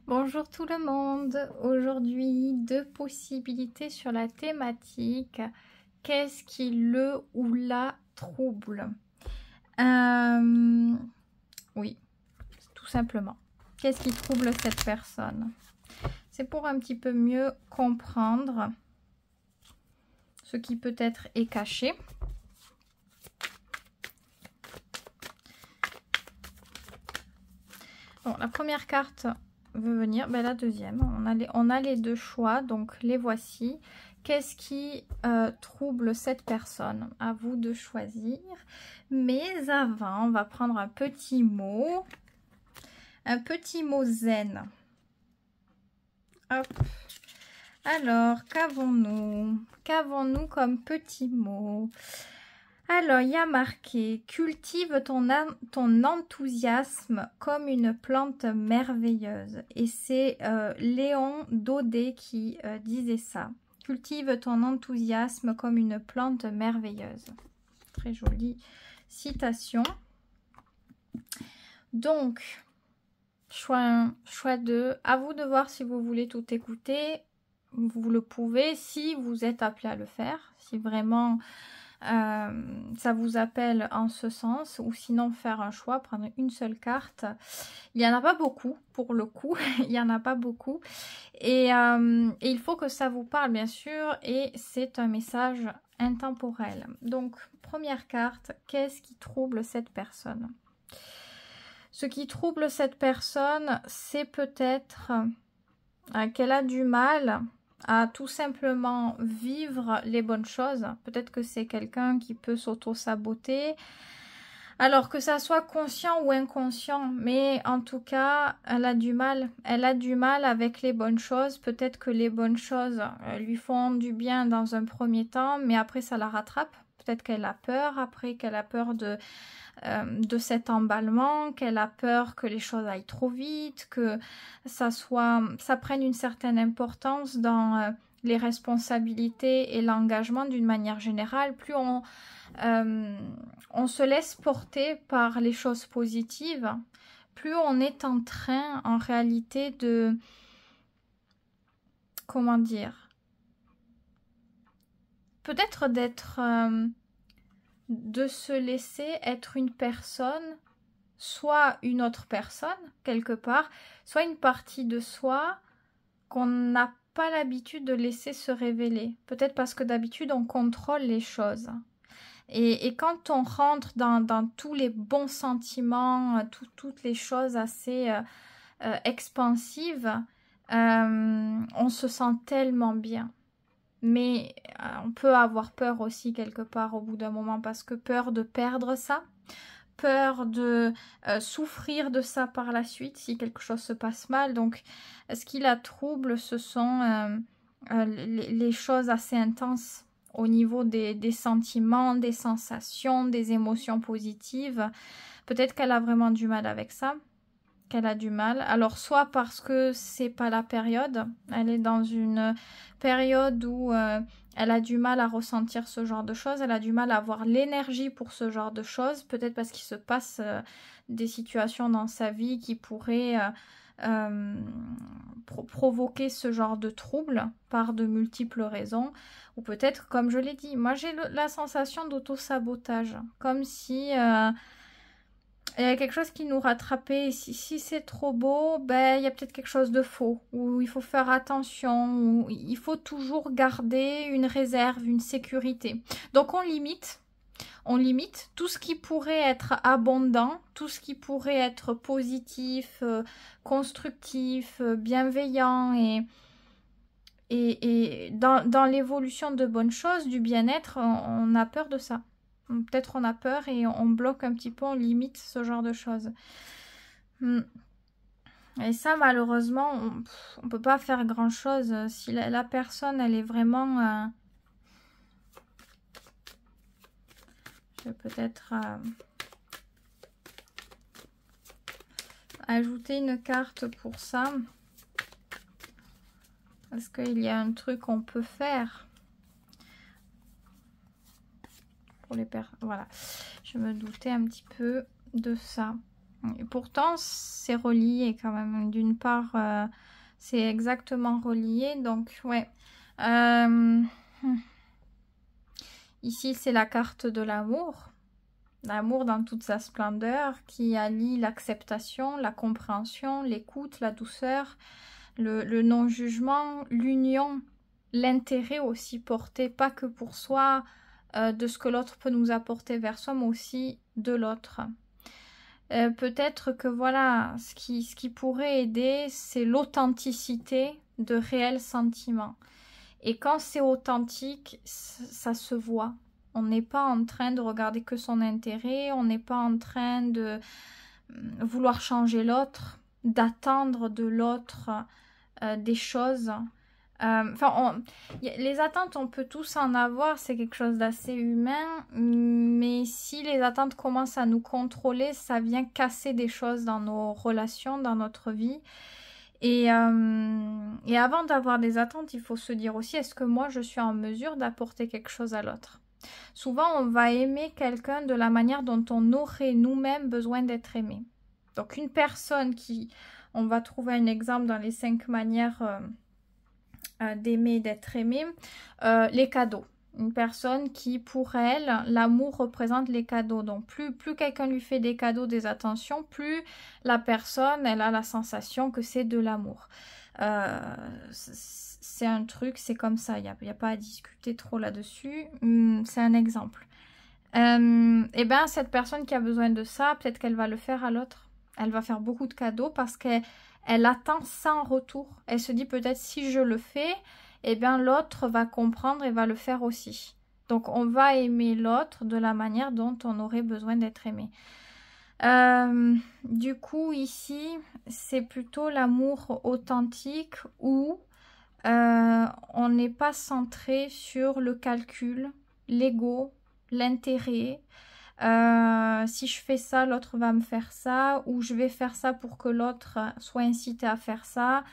Bonjour tout le monde. Aujourd'hui, deux possibilités sur la thématique. Qu'est-ce qui le ou la trouble? Oui, tout simplement. Qu'est-ce qui trouble cette personne? C'est pour un petit peu mieux comprendre ce qui peut-être est caché. Bon, la première carte veut venir, ben, la deuxième. On a les deux choix, donc les voici. Qu'est-ce qui trouble cette personne? À vous de choisir. Mais avant, on va prendre un petit mot zen. Hop. Alors, qu'avons-nous? Qu'avons-nous comme petit mot? Alors, il y a marqué « Cultive ton enthousiasme comme une plante merveilleuse ». Et c'est Léon Daudet qui disait ça. « Cultive ton enthousiasme comme une plante merveilleuse ». Très jolie citation. Donc, choix 1, choix 2. À vous de voir si vous voulez tout écouter. Vous le pouvez si vous êtes appelé à le faire. Si vraiment... ça vous appelle en ce sens, ou sinon faire un choix, prendre une seule carte. Il n'y en a pas beaucoup pour le coup, il n'y en a pas beaucoup, et il faut que ça vous parle bien sûr, et c'est un message intemporel. Donc première carte, qu'est-ce qui trouble cette personne? Ce qui trouble cette personne, c'est peut-être qu'elle a du mal à tout simplement vivre les bonnes choses. Peut-être que c'est quelqu'un qui peut s'auto-saboter, alors que ça soit conscient ou inconscient, mais en tout cas, elle a du mal. Elle a du mal avec les bonnes choses. Peut-être que les bonnes choses lui font du bien dans un premier temps, mais après ça la rattrape. Peut-être qu'elle a peur, après qu'elle a peur de cet emballement, qu'elle a peur que les choses aillent trop vite, que ça prenne une certaine importance dans les responsabilités et l'engagement d'une manière générale. Plus on se laisse porter par les choses positives, plus on est en train en réalité de, comment dire, peut-être de se laisser être une personne, soit une autre personne, quelque part, soit une partie de soi qu'on n'a pas l'habitude de laisser se révéler. Peut-être parce que d'habitude, on contrôle les choses. Et quand on rentre dans tous les bons sentiments, toutes les choses assez expansives, on se sent tellement bien. Mais on peut avoir peur aussi quelque part au bout d'un moment, parce que peur de perdre ça, peur de souffrir de ça par la suite si quelque chose se passe mal. Donc ce qui la trouble, ce sont les choses assez intenses au niveau des sentiments, des sensations, des émotions positives. Peut-être qu'elle a vraiment du mal avec ça. Qu'elle a du mal. Alors soit parce que c'est pas la période, elle est dans une période où elle a du mal à ressentir ce genre de choses, elle a du mal à avoir l'énergie pour ce genre de choses, peut-être parce qu'il se passe des situations dans sa vie qui pourraient provoquer ce genre de troubles par de multiples raisons, ou peut-être, comme je l'ai dit, moi j'ai la sensation d'auto-sabotage, comme si il y a quelque chose qui nous rattrapait. Si c'est trop beau, ben, il y a peut-être quelque chose de faux, où il faut faire attention, où il faut toujours garder une réserve, une sécurité. Donc on limite tout ce qui pourrait être abondant, tout ce qui pourrait être positif, constructif, bienveillant, et dans l'évolution de bonnes choses, du bien-être, on a peur de ça. Peut-être on a peur et on bloque un petit peu, on limite ce genre de choses. Et ça, malheureusement, on ne peut pas faire grand-chose. Si la personne, elle est vraiment... je vais peut-être ajouter une carte pour ça. Parce qu'il y a un truc qu'on peut faire. Pour les personnes. Voilà. Je me doutais un petit peu de ça. Et pourtant, c'est relié quand même. D'une part, c'est exactement relié. Donc, ouais. Ici, c'est la carte de l'amour. L'amour dans toute sa splendeur qui allie l'acceptation, la compréhension, l'écoute, la douceur, le non-jugement, l'union, l'intérêt aussi porté, pas que pour soi, de ce que l'autre peut nous apporter vers soi, mais aussi de l'autre. Peut-être que voilà, ce qui pourrait aider, c'est l'authenticité de réels sentiments. Et quand c'est authentique, ça se voit. On n'est pas en train de regarder que son intérêt, on n'est pas en train de vouloir changer l'autre, d'attendre de l'autre des choses. Les attentes, on peut tous en avoir, c'est quelque chose d'assez humain, mais si les attentes commencent à nous contrôler, ça vient casser des choses dans nos relations, dans notre vie. Et avant d'avoir des attentes, il faut se dire aussi, est-ce que moi je suis en mesure d'apporter quelque chose à l'autre? Souvent, on va aimer quelqu'un de la manière dont on aurait nous-mêmes besoin d'être aimé. Donc une personne qui, on va trouver un exemple dans les 5 manières d'aimer, d'être aimé, les cadeaux. Une personne qui, pour elle, l'amour représente les cadeaux. Donc, plus quelqu'un lui fait des cadeaux, des attentions, plus la personne, elle a la sensation que c'est de l'amour. C'est un truc, c'est comme ça. Il n'y a pas à discuter trop là-dessus. C'est un exemple. Et bien, cette personne qui a besoin de ça, peut-être qu'elle va le faire à l'autre. Elle va faire beaucoup de cadeaux parce qu'elle attend ça en retour. Elle se dit peut-être si je le fais, eh bien l'autre va comprendre et va le faire aussi. Donc on va aimer l'autre de la manière dont on aurait besoin d'être aimé. Du coup ici c'est plutôt l'amour authentique où on n'est pas centré sur le calcul, l'ego, l'intérêt. Si je fais ça, l'autre va me faire ça, ou je vais faire ça pour que l'autre soit incité à faire ça.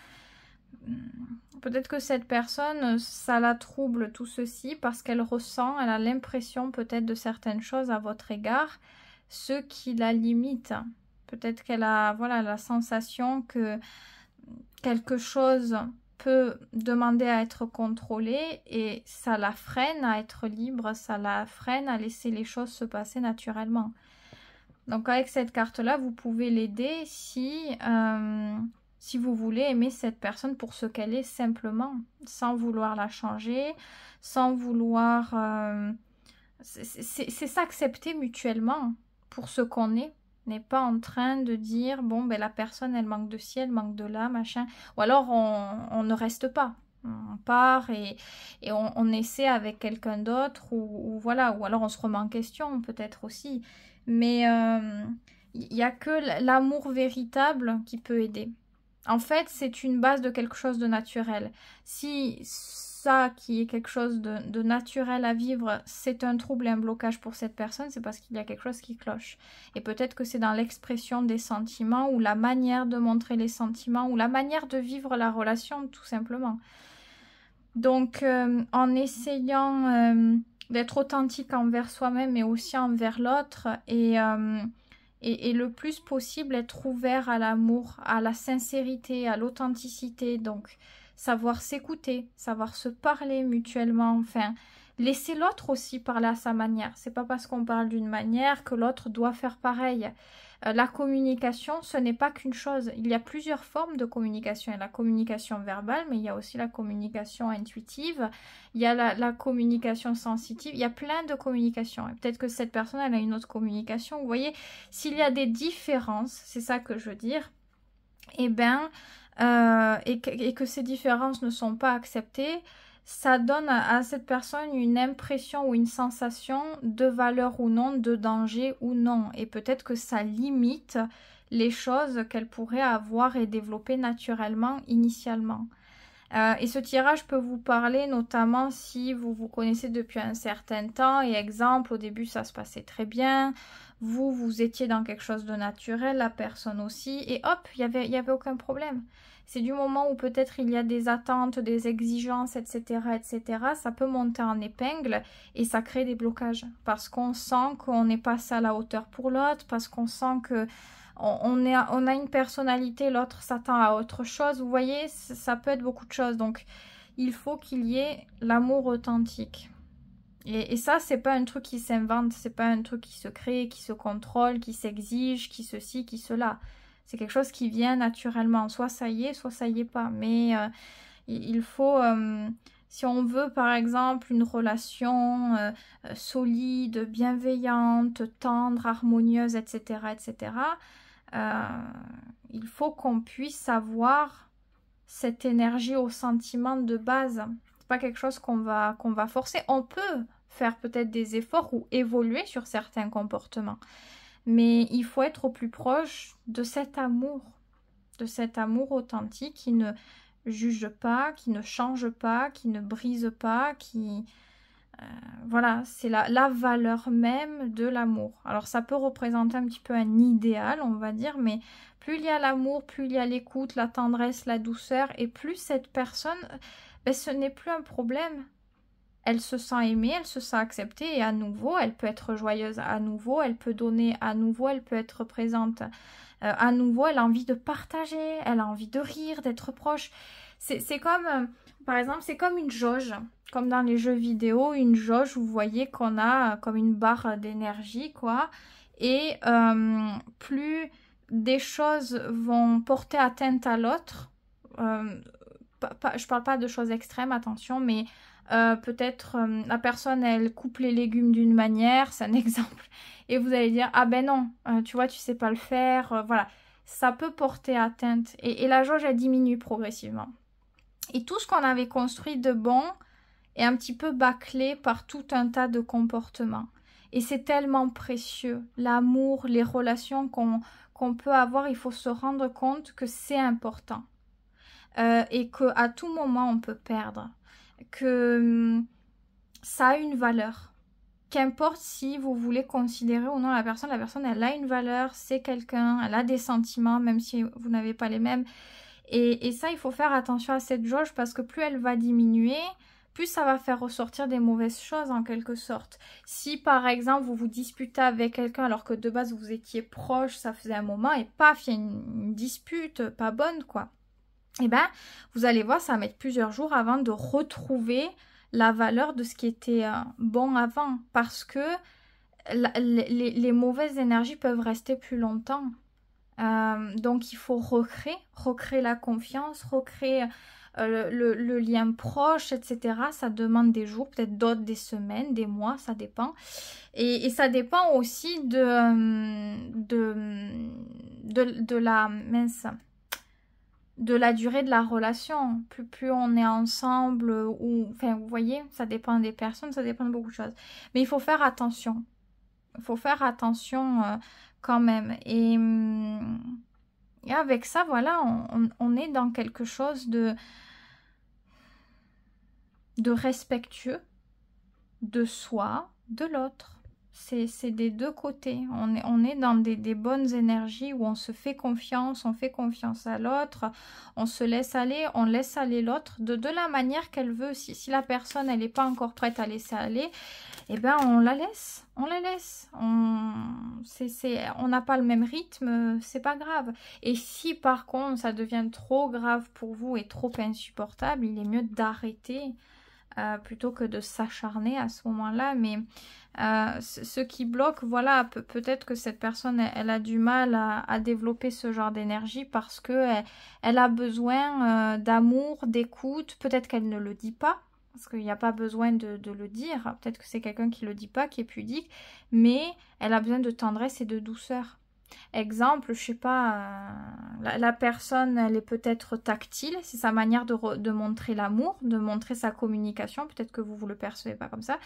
Peut-être que cette personne, ça la trouble tout ceci parce qu'elle ressent, elle a l'impression peut-être de certaines choses à votre égard, ce qui la limite. Peut-être qu'elle a la sensation que quelque chose peut demander à être contrôlé et ça la freine à être libre, ça la freine à laisser les choses se passer naturellement. Donc avec cette carte-là, vous pouvez l'aider si vous voulez aimer cette personne pour ce qu'elle est simplement, sans vouloir la changer, sans vouloir... c'est s'accepter mutuellement pour ce qu'on est. N'est pas en train de dire bon ben la personne elle manque de ci, elle manque de là, machin, ou alors on ne reste pas, on part et on essaie avec quelqu'un d'autre ou voilà, ou alors on se remet en question peut-être aussi, mais il n'y a que l'amour véritable qui peut aider. En fait c'est une base de quelque chose de naturel. Si ça qui est quelque chose de naturel à vivre, c'est un trouble et un blocage pour cette personne, c'est parce qu'il y a quelque chose qui cloche. Et peut-être que c'est dans l'expression des sentiments ou la manière de montrer les sentiments ou la manière de vivre la relation tout simplement. Donc en essayant d'être authentique envers soi-même mais aussi envers l'autre et le plus possible être ouvert à l'amour, à la sincérité, à l'authenticité, donc savoir s'écouter, savoir se parler mutuellement, enfin, laisser l'autre aussi parler à sa manière. C'est pas parce qu'on parle d'une manière que l'autre doit faire pareil. La communication, ce n'est pas qu'une chose. Il y a plusieurs formes de communication. Il y a la communication verbale, mais il y a aussi la communication intuitive. Il y a la communication sensitive. Il y a plein de communications. Et peut-être que cette personne, elle a une autre communication. Vous voyez, s'il y a des différences, c'est ça que je veux dire, eh bien... et que ces différences ne sont pas acceptées, ça donne à cette personne une impression ou une sensation de valeur ou non, de danger ou non. Et peut-être que ça limite les choses qu'elle pourrait avoir et développer naturellement initialement. Et ce tirage peut vous parler notamment si vous vous connaissez depuis un certain temps. Et exemple, au début ça se passait très bien. Vous étiez dans quelque chose de naturel, la personne aussi. Et hop, il y avait aucun problème. C'est du moment où peut-être il y a des attentes, des exigences, etc., ça peut monter en épingle et ça crée des blocages. Parce qu'on sent qu'on n'est pas à la hauteur pour l'autre, parce qu'on sent que on a une personnalité, l'autre s'attend à autre chose. Vous voyez, ça peut être beaucoup de choses. Donc, il faut qu'il y ait l'amour authentique. Et ça, c'est pas un truc qui s'invente, c'est pas un truc qui se crée, qui se contrôle, qui s'exige, qui ceci, qui cela. C'est quelque chose qui vient naturellement. Soit ça y est pas. Mais il faut, si on veut par exemple une relation solide, bienveillante, tendre, harmonieuse, etc., etc., il faut qu'on puisse avoir cette énergie au sentiment de base. C'est pas quelque chose qu'on va forcer. On peut faire peut-être des efforts ou évoluer sur certains comportements. Mais il faut être au plus proche de cet amour authentique qui ne juge pas, qui ne change pas, qui ne brise pas, qui... voilà, c'est la valeur même de l'amour. Alors ça peut représenter un petit peu un idéal, on va dire, mais plus il y a l'amour, plus il y a l'écoute, la tendresse, la douceur, et plus cette personne, ben, ce n'est plus un problème. Elle se sent aimée, elle se sent acceptée, et à nouveau, elle peut être joyeuse à nouveau, elle peut donner à nouveau, elle peut être présente à nouveau, elle a envie de partager, elle a envie de rire, d'être proche. C'est comme, par exemple, c'est comme une jauge, comme dans les jeux vidéo, une jauge, vous voyez qu'on a comme une barre d'énergie, quoi, et plus des choses vont porter atteinte à l'autre, je parle pas de choses extrêmes, attention, mais peut-être la personne elle coupe les légumes d'une manière, c'est un exemple, et vous allez dire ah ben non, tu vois tu sais pas le faire, voilà, ça peut porter atteinte et la jauge elle diminue progressivement. Et tout ce qu'on avait construit de bon est un petit peu bâclé par tout un tas de comportements. Et c'est tellement précieux, l'amour, les relations qu'on peut avoir, il faut se rendre compte que c'est important et qu'à tout moment on peut perdre. Que ça a une valeur. Qu'importe si vous voulez considérer ou non la personne elle a une valeur, c'est quelqu'un, elle a des sentiments, même si vous n'avez pas les mêmes. Et ça, il faut faire attention à cette jauge parce que plus elle va diminuer, plus ça va faire ressortir des mauvaises choses en quelque sorte. Si par exemple vous vous disputez avec quelqu'un alors que de base vous étiez proche, ça faisait un moment et paf, il y a une dispute pas bonne quoi. Et ben, vous allez voir, ça va mettre plusieurs jours avant de retrouver la valeur de ce qui était bon avant. Parce que les mauvaises énergies peuvent rester plus longtemps. Donc, il faut recréer la confiance, recréer le lien proche, etc. Ça demande des jours, peut-être d'autres des semaines, des mois, ça dépend. Et ça dépend aussi de la mince. De la durée de la relation. Plus on est ensemble, ou enfin vous voyez, ça dépend des personnes, ça dépend de beaucoup de choses. Mais il faut faire attention. Il faut faire attention quand même. Et avec ça, voilà, on est dans quelque chose de respectueux de soi, de l'autre. C'est des deux côtés. On est dans des bonnes énergies où on se fait confiance, on fait confiance à l'autre, on se laisse aller, on laisse aller l'autre de la manière qu'elle veut. Si la personne, elle n'est pas encore prête à laisser aller, eh ben on la laisse. On la laisse. On n'a pas le même rythme, c'est pas grave. Et si par contre, ça devient trop grave pour vous et trop insupportable, il est mieux d'arrêter plutôt que de s'acharner à ce moment-là. Mais ce qui bloque, voilà, peut-être que cette personne, elle a du mal à développer ce genre d'énergie parce que elle a besoin d'amour, d'écoute. Peut-être qu'elle ne le dit pas, parce qu'il n'y a pas besoin de le dire. Peut-être que c'est quelqu'un qui ne le dit pas, qui est pudique, mais elle a besoin de tendresse et de douceur. Exemple, je sais pas, la personne, elle est peut-être tactile, c'est sa manière de montrer l'amour, de montrer sa communication, peut-être que vous le percevez pas comme ça.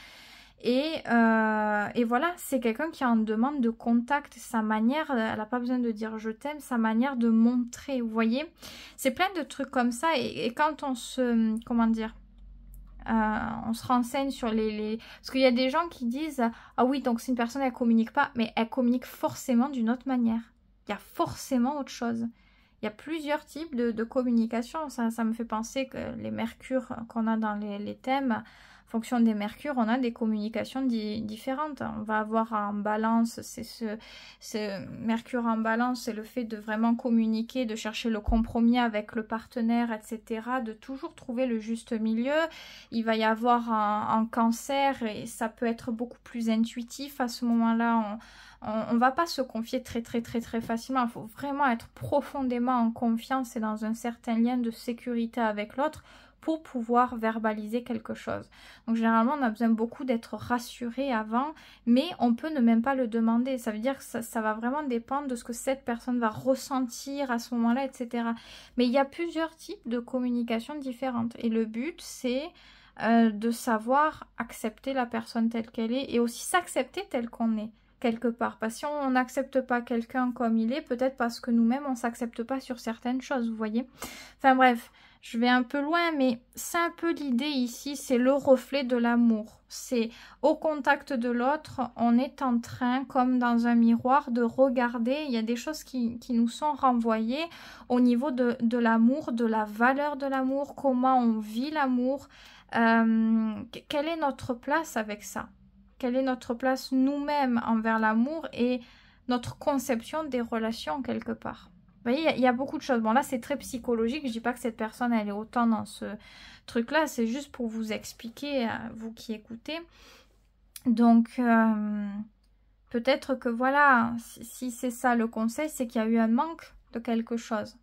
Et voilà, c'est quelqu'un qui a une demande de contact, sa manière, elle n'a pas besoin de dire je t'aime, sa manière de montrer, vous voyez. C'est plein de trucs comme ça et quand on se, comment dire, on se renseigne sur parce qu'il y a des gens qui disent ah oui donc c'est une personne elle communique pas, mais elle communique forcément d'une autre manière. Il y a forcément autre chose. Il y a plusieurs types de communication. Ça me fait penser que les mercures qu'on a dans les thèmes, en fonction des mercures, on a des communications différentes. On va avoir en balance, ce mercure en balance, c'est le fait de vraiment communiquer, de chercher le compromis avec le partenaire, etc. De toujours trouver le juste milieu. Il va y avoir un cancer et ça peut être beaucoup plus intuitif à ce moment-là. On va pas se confier très facilement. Il faut vraiment être profondément en confiance et dans un certain lien de sécurité avec l'autre pour pouvoir verbaliser quelque chose. Donc généralement, on a besoin beaucoup d'être rassuré avant, mais on peut ne même pas le demander. Ça veut dire que ça va vraiment dépendre de ce que cette personne va ressentir à ce moment-là, etc. Mais il y a plusieurs types de communication différentes. Et le but, c'est de savoir accepter la personne telle qu'elle est et aussi s'accepter tel qu'on est. Quelque part, parce que si on n'accepte pas quelqu'un comme il est, peut-être parce que nous-mêmes on s'accepte pas sur certaines choses, vous voyez. Enfin bref, je vais un peu loin, mais c'est un peu l'idée ici, c'est le reflet de l'amour. C'est au contact de l'autre, on est en train, comme dans un miroir, de regarder, il y a des choses qui nous sont renvoyées au niveau de l'amour, de la valeur de l'amour, comment on vit l'amour, quelle est notre place avec ça? Quelle est notre place nous-mêmes envers l'amour et notre conception des relations quelque part. Vous voyez, il y a beaucoup de choses. Bon, là, c'est très psychologique. Je ne dis pas que cette personne, elle est autant dans ce truc-là. C'est juste pour vous expliquer, vous qui écoutez. Donc, peut-être que voilà, si c'est ça le conseil, c'est qu'il y a eu un manque de quelque chose.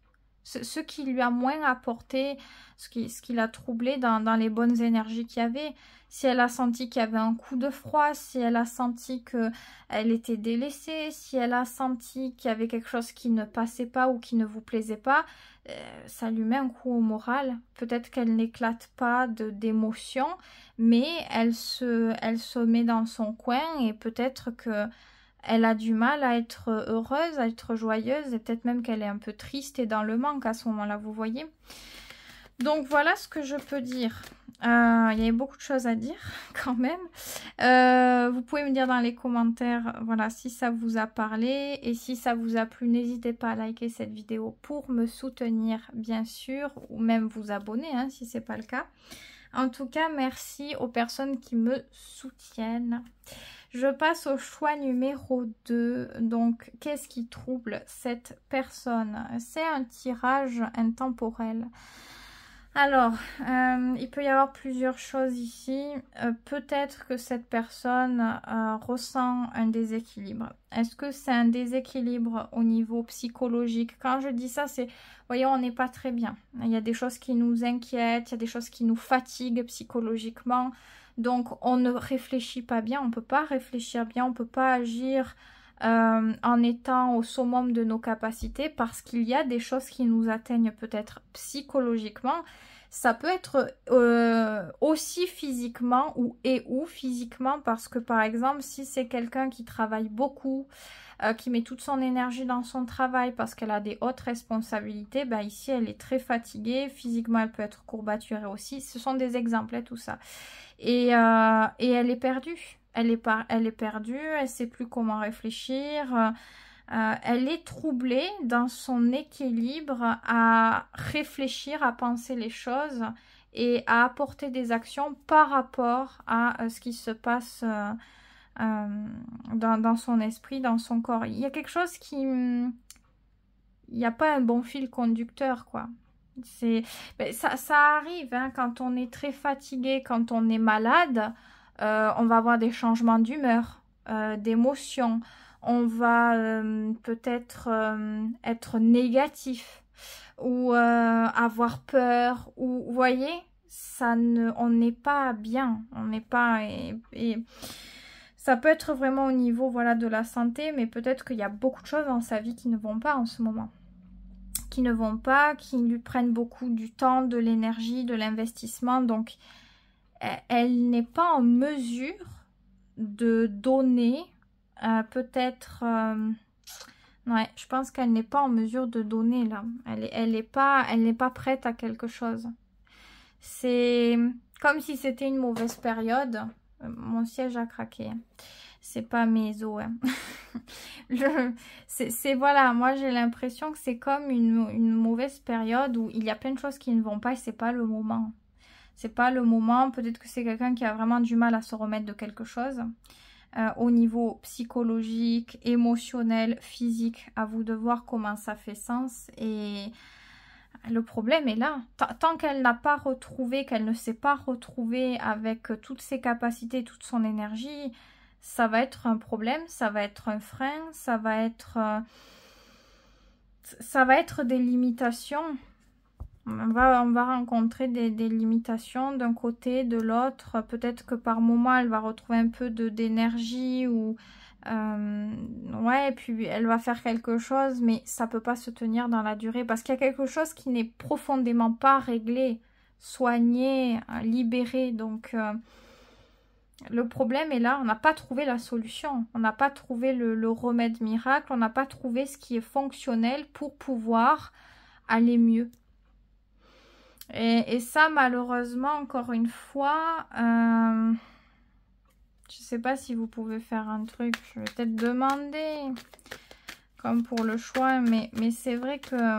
Ce qui lui a moins apporté, ce qui l'a troublé dans les bonnes énergies qu'il y avait. Si elle a senti qu'il y avait un coup de froid, si elle a senti qu'elle était délaissée, si elle a senti qu'il y avait quelque chose qui ne passait pas ou qui ne vous plaisait pas, ça lui met un coup au moral. Peut-être qu'elle n'éclate pas d'émotions, mais elle se met dans son coin et peut-être que elle a du mal à être heureuse, à être joyeuse, et peut-être même qu'elle est un peu triste et dans le manque à ce moment-là, vous voyez. Donc voilà ce que je peux dire. Il y avait beaucoup de choses à dire quand même. Vous pouvez me dire dans les commentaires voilà, si ça vous a parlé. Et si ça vous a plu, n'hésitez pas à liker cette vidéo pour me soutenir, bien sûr. Ou même vous abonner hein, si ce n'est pas le cas. En tout cas, merci aux personnes qui me soutiennent. Je passe au choix numéro 2. Donc, qu'est-ce qui trouble cette personne? C'est un tirage intemporel. Alors, il peut y avoir plusieurs choses ici. Peut-être que cette personne ressent un déséquilibre. Est-ce que c'est un déséquilibre au niveau psychologique? Quand je dis ça, c'est, voyez, on n'est pas très bien. Il y a des choses qui nous inquiètent, il y a des choses qui nous fatiguent psychologiquement. Donc, on ne réfléchit pas bien, on ne peut pas réfléchir bien, on ne peut pas agir en étant au summum de nos capacités parce qu'il y a des choses qui nous atteignent peut-être psychologiquement. Ça peut être aussi physiquement ou physiquement parce que par exemple, si c'est quelqu'un qui travaille beaucoup, qui met toute son énergie dans son travail parce qu'elle a des hautes responsabilités, ben ici elle est très fatiguée, physiquement elle peut être courbaturée aussi. Ce sont des exemples, hein, tout ça. Et elle est perdue. Elle est perdue, elle ne sait plus comment réfléchir. Elle est troublée dans son équilibre à réfléchir, à penser les choses et à apporter des actions par rapport à ce qui se passe dans son esprit, dans son corps. Il y a quelque chose qui... Il n'y a pas un bon fil conducteur, quoi. Ça arrive hein, quand on est très fatigué, quand on est malade, on va avoir des changements d'humeur, d'émotions, on va peut-être être négatif ou avoir peur, ou vous voyez, on n'est pas bien, on n'est pas... Et ça peut être vraiment au niveau voilà, de la santé, mais peut-être qu'il y a beaucoup de choses dans sa vie qui ne vont pas en ce moment. Qui ne vont pas, qui lui prennent beaucoup du temps, de l'énergie, de l'investissement. Donc, elle n'est pas en mesure de donner peut-être... ouais, je pense qu'elle n'est pas en mesure de donner là. Elle n'est pas prête à quelque chose. C'est comme si c'était une mauvaise période. Mon siège a craqué. C'est pas mes os. Hein. Voilà, moi j'ai l'impression que c'est comme une mauvaise période où il y a plein de choses qui ne vont pas et c'est pas le moment. C'est pas le moment. Peut-être que c'est quelqu'un qui a vraiment du mal à se remettre de quelque chose. Au niveau psychologique, émotionnel, physique, à vous de voir comment ça fait sens. Et le problème est là. Tant qu'elle n'a pas retrouvé, qu'elle ne s'est pas retrouvée avec toutes ses capacités, toute son énergie, ça va être un problème, ça va être un frein, ça va être des limitations. On va rencontrer des limitations d'un côté, de l'autre. Peut-être que par moment, elle va retrouver un peu d'énergie ou... ouais, et puis elle va faire quelque chose, mais ça peut pas se tenir dans la durée parce qu'il y a quelque chose qui n'est profondément pas réglé, soigné, libéré. Donc, le problème est là. On n'a pas trouvé la solution. On n'a pas trouvé le remède miracle. On n'a pas trouvé ce qui est fonctionnel pour pouvoir aller mieux. Et ça, malheureusement, encore une fois, je sais pas si vous pouvez faire un truc. Je vais peut-être demander, comme pour le choix, mais c'est vrai que...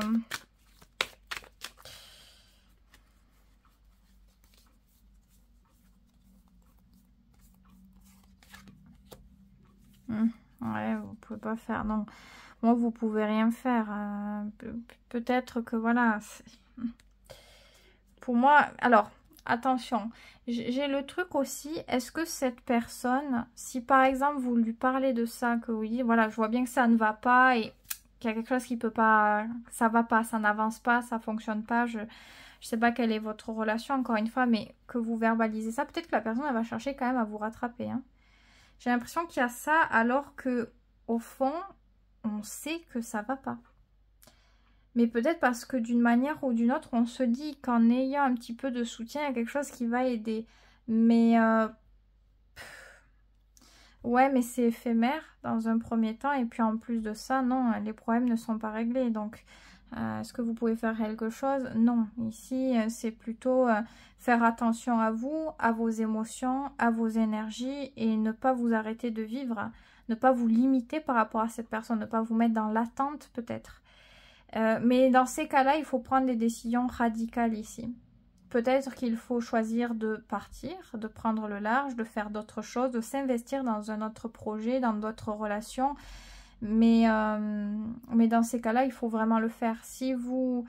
ouais, vous pouvez pas faire, non. Moi, vous pouvez rien faire. Peut-être que, voilà... Pour moi, alors, attention, j'ai le truc aussi, est-ce que cette personne, si par exemple vous lui parlez de ça, que oui, voilà, je vois bien que ça ne va pas et qu'il y a quelque chose qui peut pas, ça va pas, ça n'avance pas, ça fonctionne pas, je sais pas quelle est votre relation encore une fois, mais que vous verbalisez ça, peut-être que la personne elle va chercher quand même à vous rattraper. Hein. J'ai l'impression qu'il y a ça alors que au fond, on sait que ça va pas. Mais peut-être parce que d'une manière ou d'une autre, on se dit qu'en ayant un petit peu de soutien, il y a quelque chose qui va aider. Mais ouais, mais c'est éphémère dans un premier temps. Et puis en plus de ça, non, les problèmes ne sont pas réglés. Donc, est-ce que vous pouvez faire quelque chose? Non. Ici, c'est plutôt faire attention à vous, à vos émotions, à vos énergies et ne pas vous arrêter de vivre. Ne pas vous limiter par rapport à cette personne. Ne pas vous mettre dans l'attente peut-être. Mais dans ces cas-là, il faut prendre des décisions radicales ici. Peut-être qu'il faut choisir de partir, de prendre le large, de faire d'autres choses, de s'investir dans un autre projet, dans d'autres relations. Mais dans ces cas-là, il faut vraiment le faire. Si vous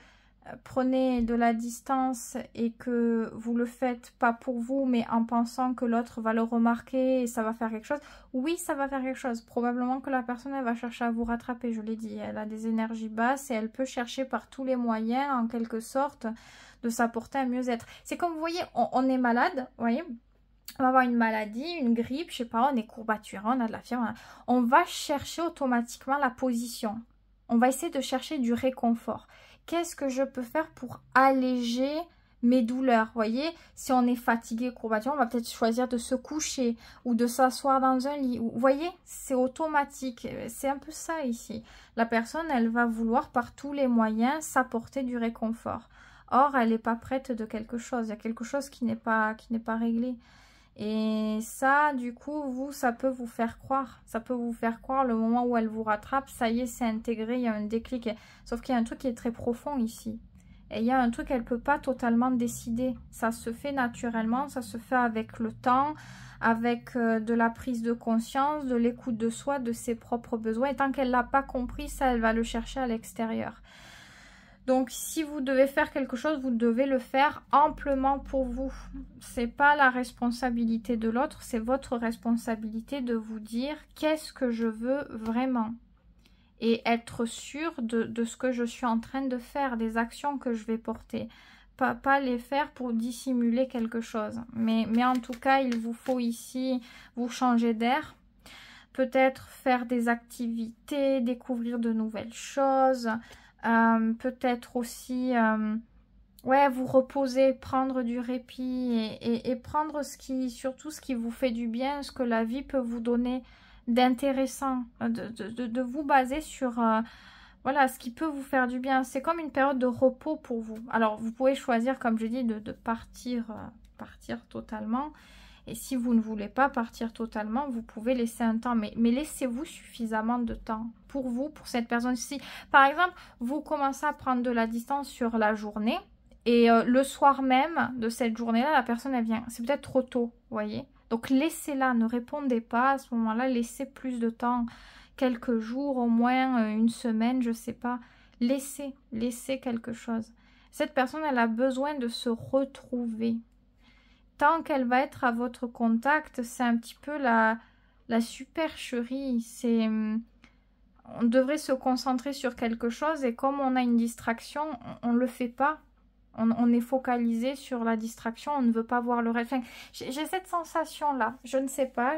prenez de la distance et que vous le faites pas pour vous, mais en pensant que l'autre va le remarquer et ça va faire quelque chose, oui, ça va faire quelque chose. Probablement que la personne, elle va chercher à vous rattraper, je l'ai dit. Elle a des énergies basses et elle peut chercher par tous les moyens, en quelque sorte, de s'apporter un mieux-être. C'est comme, vous voyez, on est malade, vous voyez, on va avoir une maladie, une grippe, je sais pas, on est courbaturé, on a de la fièvre. On va chercher automatiquement la position. On va essayer de chercher du réconfort. Qu'est-ce que je peux faire pour alléger mes douleurs? Vous voyez, si on est fatigué, courbaturé, on va peut-être choisir de se coucher ou de s'asseoir dans un lit. Vous voyez, c'est automatique. C'est un peu ça ici. La personne, elle va vouloir par tous les moyens s'apporter du réconfort. Or, elle n'est pas prête de quelque chose. Il y a quelque chose qui n'est pas réglé. Et ça, du coup, vous, ça peut vous faire croire. Ça peut vous faire croire le moment où elle vous rattrape, ça y est, c'est intégré, il y a un déclic. Sauf qu'il y a un truc qui est très profond ici. Et il y a un truc qu'elle ne peut pas totalement décider. Ça se fait naturellement, ça se fait avec le temps, avec de la prise de conscience, de l'écoute de soi, de ses propres besoins. Et tant qu'elle ne l'a pas compris, ça, elle va le chercher à l'extérieur. Donc, si vous devez faire quelque chose, vous devez le faire amplement pour vous. C'est pas la responsabilité de l'autre, c'est votre responsabilité de vous dire qu'est-ce que je veux vraiment. Et être sûr de ce que je suis en train de faire, des actions que je vais porter. Pas les faire pour dissimuler quelque chose. Mais en tout cas, il vous faut ici vous changer d'air. Peut-être faire des activités, découvrir de nouvelles choses. Peut-être aussi ouais, vous reposer, prendre du répit et prendre surtout ce qui vous fait du bien, ce que la vie peut vous donner d'intéressant, de vous baser sur voilà, ce qui peut vous faire du bien. C'est comme une période de repos pour vous. Alors, vous pouvez choisir, comme je dis, de partir totalement. Et si vous ne voulez pas partir totalement, vous pouvez laisser un temps. Mais laissez-vous suffisamment de temps pour vous, pour cette personne-ci. Par exemple, vous commencez à prendre de la distance sur la journée Et le soir même de cette journée-là, la personne, elle vient. C'est peut-être trop tôt, vous voyez. Donc laissez-la, ne répondez pas à ce moment-là, laissez plus de temps, quelques jours, au moins une semaine, je sais pas. Laissez quelque chose. Cette personne, elle a besoin de se retrouver. Tant qu'elle va être à votre contact, c'est un petit peu la supercherie. C'est... On devrait se concentrer sur quelque chose et comme on a une distraction, on ne le fait pas. On est focalisé sur la distraction, on ne veut pas voir le reste. Enfin, j'ai cette sensation-là. Je ne sais pas,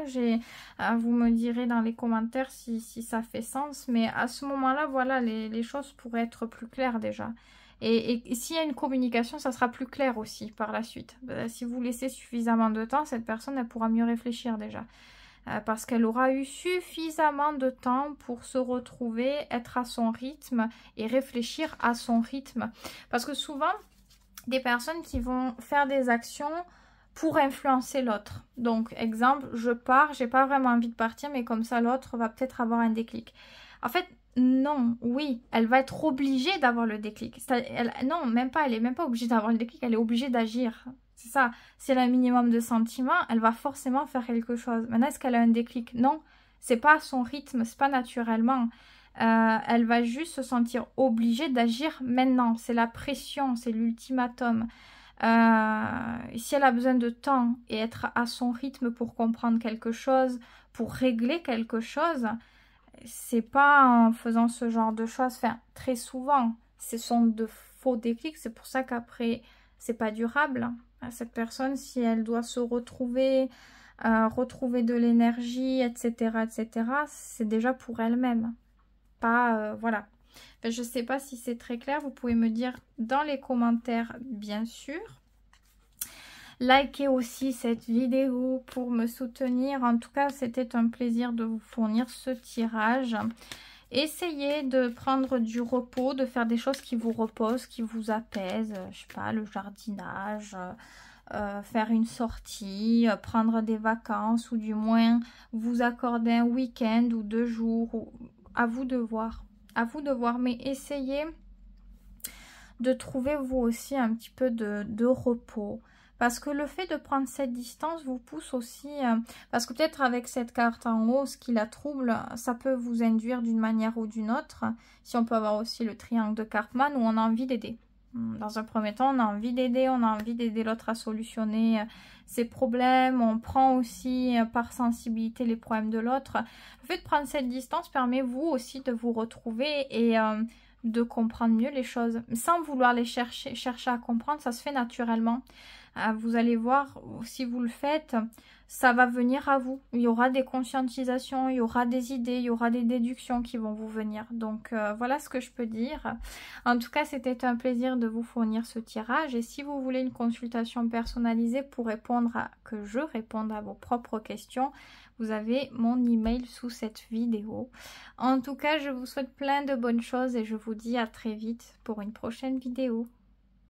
vous me direz dans les commentaires si ça fait sens. Mais à ce moment-là, voilà, les choses pourraient être plus claires déjà. Et s'il y a une communication, ça sera plus clair aussi par la suite. Si vous laissez suffisamment de temps, cette personne, elle pourra mieux réfléchir déjà. Parce qu'elle aura eu suffisamment de temps pour se retrouver, être à son rythme et réfléchir à son rythme. Parce que souvent, des personnes qui vont faire des actions pour influencer l'autre. Donc, exemple, je pars, j'ai pas vraiment envie de partir, mais comme ça, l'autre va peut-être avoir un déclic. En fait, non, oui, elle va être obligée d'avoir le déclic. Non, même pas, elle est même pas obligée d'avoir le déclic, elle est obligée d'agir. C'est ça. Si elle a un minimum de sentiments, elle va forcément faire quelque chose. Maintenant, est-ce qu'elle a un déclic? Non, c'est pas à son rythme, c'est pas naturellement. Elle va juste se sentir obligée d'agir maintenant. C'est la pression, c'est l'ultimatum. Si elle a besoin de temps et être à son rythme pour comprendre quelque chose, pour régler quelque chose, c'est pas en faisant ce genre de choses. Enfin, très souvent, ce sont de faux déclics. C'est pour ça qu'après, c'est pas durable. Cette personne, si elle doit se retrouver, retrouver de l'énergie, etc., c'est déjà pour elle-même. Pas, voilà. Enfin, je sais pas si c'est très clair. Vous pouvez me dire dans les commentaires, bien sûr. Likez aussi cette vidéo pour me soutenir. En tout cas, c'était un plaisir de vous fournir ce tirage. Essayez de prendre du repos, de faire des choses qui vous reposent, qui vous apaisent. Je sais pas, le jardinage, faire une sortie, prendre des vacances ou du moins vous accorder un week-end ou 2 jours. À vous de voir. À vous de voir. Mais essayez de trouver vous aussi un petit peu de repos. Parce que le fait de prendre cette distance vous pousse aussi... parce que peut-être avec cette carte en haut, ce qui la trouble, ça peut vous induire d'une manière ou d'une autre. Si on peut avoir aussi le triangle de Karpman où on a envie d'aider. Dans un premier temps, on a envie d'aider, l'autre à solutionner ses problèmes. On prend aussi par sensibilité les problèmes de l'autre. Le fait de prendre cette distance permet vous aussi de vous retrouver et... de comprendre mieux les choses. Sans vouloir les chercher à comprendre, ça se fait naturellement. Vous allez voir, si vous le faites, ça va venir à vous. Il y aura des conscientisations, il y aura des idées, il y aura des déductions qui vont vous venir. Donc voilà ce que je peux dire. En tout cas, c'était un plaisir de vous fournir ce tirage. Et si vous voulez une consultation personnalisée pour que je réponde à vos propres questions, vous avez mon email sous cette vidéo. En tout cas, je vous souhaite plein de bonnes choses et je vous dis à très vite pour une prochaine vidéo.